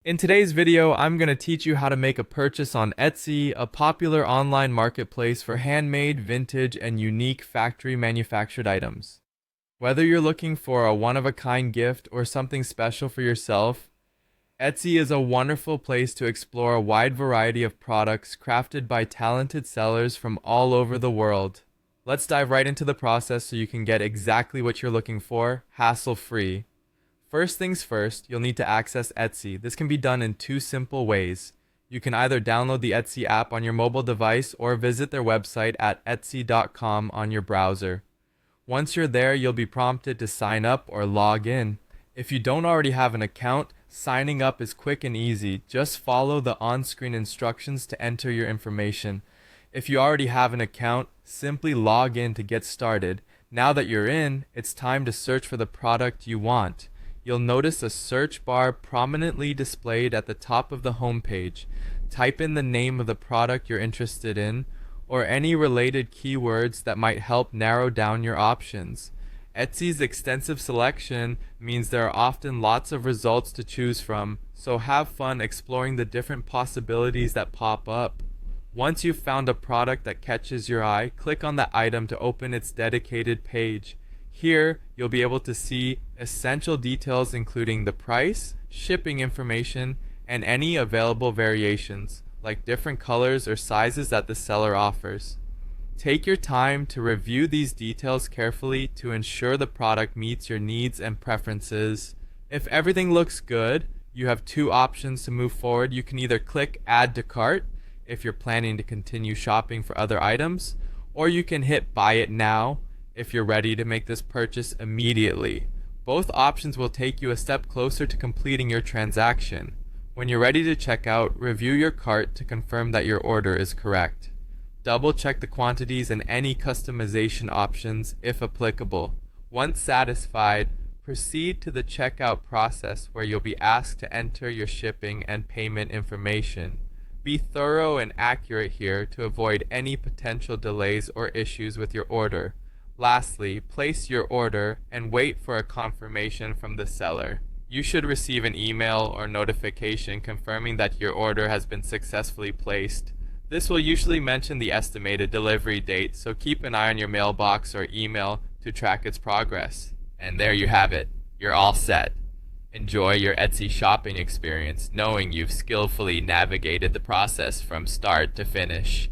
In today's video, I'm going to teach you how to make a purchase on Etsy, a popular online marketplace for handmade, vintage, and unique factory manufactured items. Whether you're looking for a one-of-a-kind gift or something special for yourself, Etsy is a wonderful place to explore a wide variety of products crafted by talented sellers from all over the world. Let's dive right into the process so you can get exactly what you're looking for, hassle-free. First things first, you'll need to access Etsy. This can be done in two simple ways. You can either download the Etsy app on your mobile device or visit their website at etsy.com on your browser. Once you're there, you'll be prompted to sign up or log in. If you don't already have an account, signing up is quick and easy. Just follow the on-screen instructions to enter your information. If you already have an account, simply log in to get started. Now that you're in, it's time to search for the product you want. You'll notice a search bar prominently displayed at the top of the home page. Type in the name of the product you're interested in, or any related keywords that might help narrow down your options. Etsy's extensive selection means there are often lots of results to choose from, so have fun exploring the different possibilities that pop up. Once you've found a product that catches your eye, click on that item to open its dedicated page. Here, you'll be able to see essential details including the price, shipping information, and any available variations, like different colors or sizes that the seller offers. Take your time to review these details carefully to ensure the product meets your needs and preferences. If everything looks good, you have two options to move forward. You can either click Add to Cart if you're planning to continue shopping for other items, or you can hit Buy It Now if you're ready to make this purchase immediately. Both options will take you a step closer to completing your transaction. When you're ready to check out, review your cart to confirm that your order is correct. Double check the quantities and any customization options if applicable. Once satisfied, proceed to the checkout process where you'll be asked to enter your shipping and payment information. Be thorough and accurate here to avoid any potential delays or issues with your order. Lastly, place your order and wait for a confirmation from the seller. You should receive an email or notification confirming that your order has been successfully placed. This will usually mention the estimated delivery date, so keep an eye on your mailbox or email to track its progress. And there you have it. You're all set. Enjoy your Etsy shopping experience, knowing you've skillfully navigated the process from start to finish.